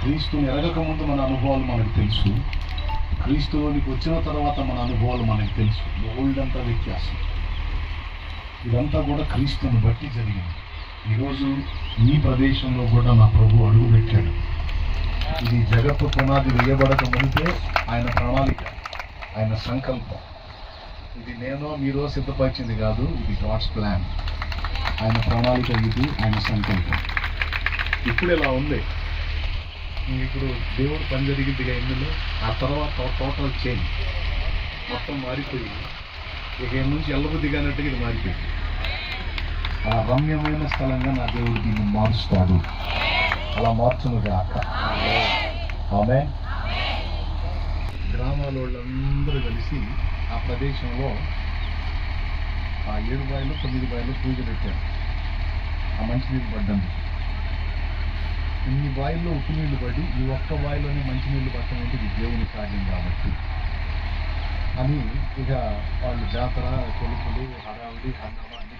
క్రీస్తుని ఎరగక ముందు మన అనుభవాలు మనకు తెలుసు, క్రీస్తులోనికి వచ్చిన తర్వాత మన అనుభవాలు మనకు తెలుసు. ఓల్డ్ వ్యత్యాసం. ఇదంతా కూడా క్రీస్తుని బట్టి జరిగింది. ఈరోజు ఈ ప్రదేశంలో కూడా నా ప్రభు అడుగు పెట్టాడు. ఇది జగత్తు పునాది వేయబడక మునిపే ఆయన ప్రణాళిక, ఆయన సంకల్పం. ఇది నేనో మీరో సిద్ధపరిచింది కాదు, ఇది గాడ్స్ ప్లాన్. ఆయన ప్రణాళిక, ఇది ఆయన సంకల్పం. ఇప్పుడు ఇలా ఉంది. ఇప్పుడు దేవుడు పని జరిగిందిగా ఇందులో. ఆ తర్వాత టోటల్ చేంజ్, మొత్తం మారిపోయి ఇక నుంచి ఎల్లబుద్ధి కానట్టుగా ఇది మారిపోయింది. ఆ రమ్యమైన స్థలంగా నా దేవుడు దీన్ని మారుస్తాడు. అలా మార్చునుగాక. ఆమె గ్రామాల వాళ్ళందరూ కలిసి ఆ ప్రదేశంలో ఆ 7 బాయిలు 9 బాయిలు పూజ పెట్టారు. ఆ మంచినీళ్ళు పడ్డానికి. ఇన్ని బాయిల్లో ఉప్పు నీళ్లు పడి ఈ ఒక్క బాయిలోనే మంచినీళ్ళు పట్టడం అంటే ఇది దేవుని కార్యం కాబట్టి అని ఇక వాళ్ళు జాతర, కొలుపులు, హడావుడి, హంగామా అన్ని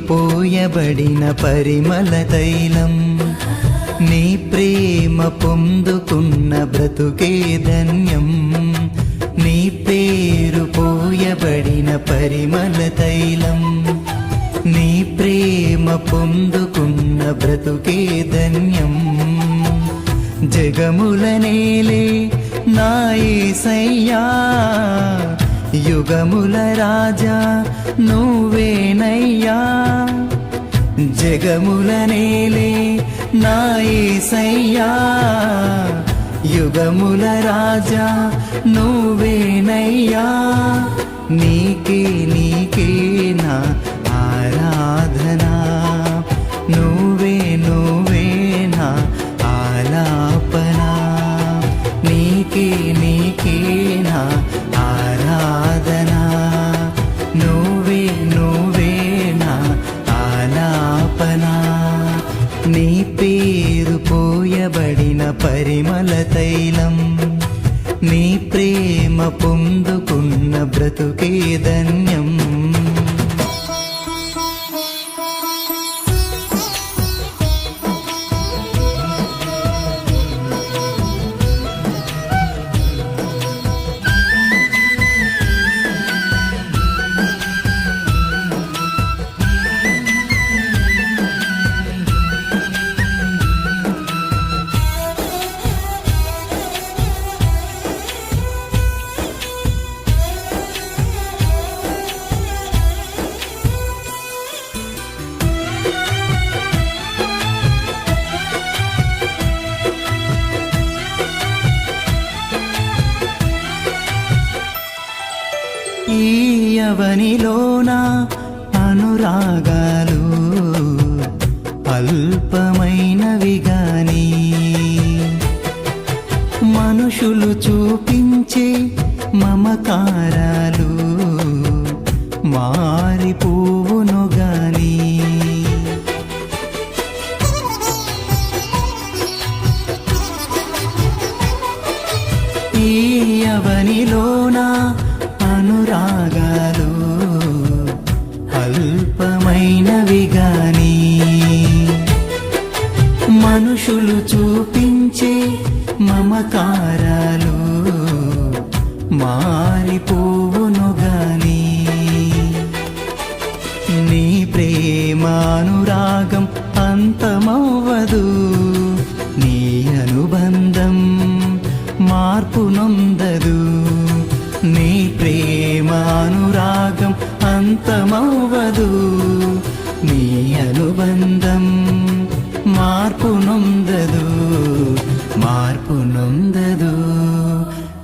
పోయబడిన పరిమళ తైలం, నీ ప్రేమ పొందుకున్న బ్రతుకే ధన్యం. నీ పేరు పోయబడిన పరిమళ తైలం, నీ ప్రేమ పొందుకున్న బ్రతుకే ధన్యం. జగముల నేలే నా యేసయ్యా, యుగముల రాజా నువ్వేనయ్యా. జగముల నేలే నా యేసయ్యా, యుగముల రాజా నువ్వేనయ్యా. నీకే నీకే నా ఆరాధనా, నువ్వే నువ్వే నా ఆలాపనా. నీకే నీకే నా ఆరాధనా, నువ్వే నువ్వే నా ఆలాపనా. నీ పేరు పోయబడిన పరిమళ తైలం, నీ ప్రేమ పొందుకున్న బ్రతుకే ధన్యం. ఈ యవనిలోన అనురాగాలు అల్పమైనవి గాని, మనుషులు చూపించే మమకారాలు మారిపోవును గాని. ఈ యవనిలోన అనురాగాలు అల్పమైనవి గాని, మనుషులు చూపించే మమకారాలు మారిపోవును గాని. నీ ప్రేమానురాగం అంతమవ్వదు, నీ అనుబంధం మార్పు నొందదు. నీ ప్రేమానురాగం అంతమవ్వదు, నీ అనుబంధం మార్పు నొందదు, మార్పు నొందదు.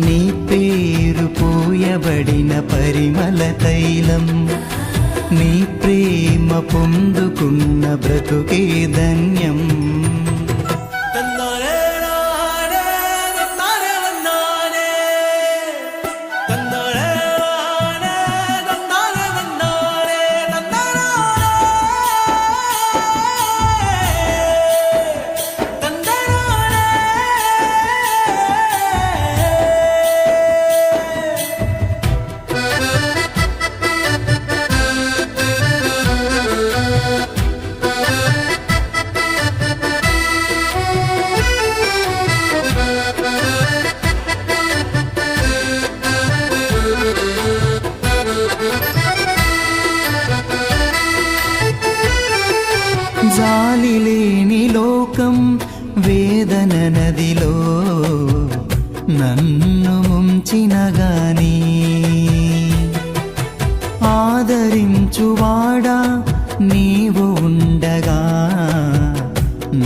నీ పేరు పోయబడిన పరిమళ తైలం, నీ ప్రేమ పొందుకున్న బ్రతుకే ధన్యం. జాలి లేని లోకం వేదన నదిలో నన్ను ముంచిన గాని, ఆదరించువాడా నీవు ఉండగా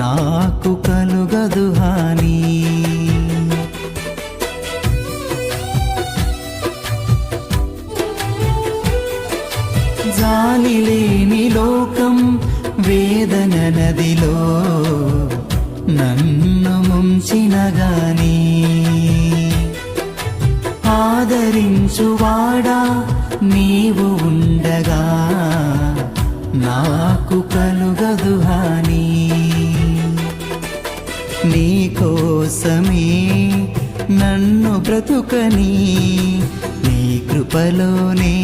నాకు కలుగదు హాని. జాలి లేని లోకం వేదన నదిలో నన్ను ముంచిన గాని, ఆదరించువాడా నీవు ఉండగా నాకు కలుగదు హాని. నీ కోసమే నన్ను బ్రతుకని, నీ కృపలోనే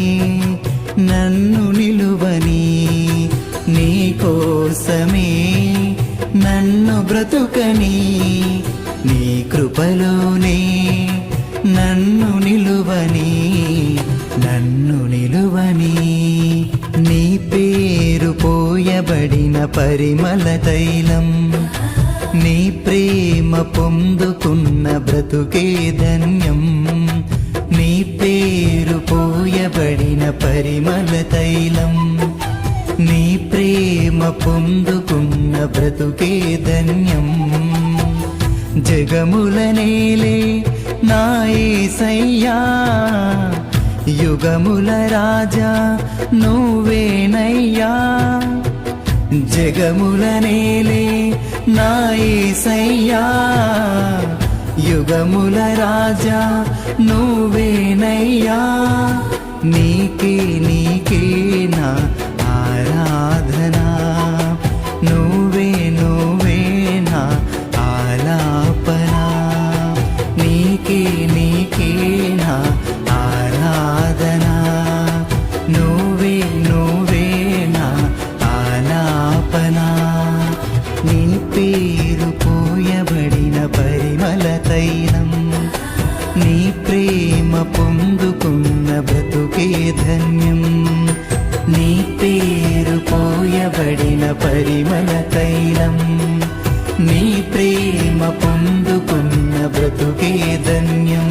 నన్ను నిలువని, నీ కోసమే నన్ను బ్రతుకని, నీ కృపలోనే నన్ను నిలువని, నన్ను నిలువని. నీ పేరు పోయబడిన పరిమళ తైలం, నీ ప్రేమ పొందుకున్న బ్రతుకే ధన్యం. నీ పేరు పోయబడిన పరిమళ తైలం, నీ ప్రేమ పొందుకున్న బ్రతుకే ధన్యం. జగముల నేలే నా యేసయ్యా, యుగముల రాజా నువ్వేనయ్యా. జగముల నేలే నా యేసయ్యా, యుగముల రాజా నువ్వేనయ్యా. నీకే నీకే నా ఆరాధనా, నువ్వే నువ్వే నా ఆలాపనా. నీకే నీకే నా ఆరాధనా, నువ్వే నువ్వే నా ఆలాపనా. నీ పేరు పోయబడిన పరిమళ తైలం, నీ ప్రేమ పొందుకున్న బ్రతుకే ధన్యం. నీ పేరు పోయబడిన పరిమళ తైలం, నీ ప్రేమ పొందుకున్న బ్రతుకే ధన్యం.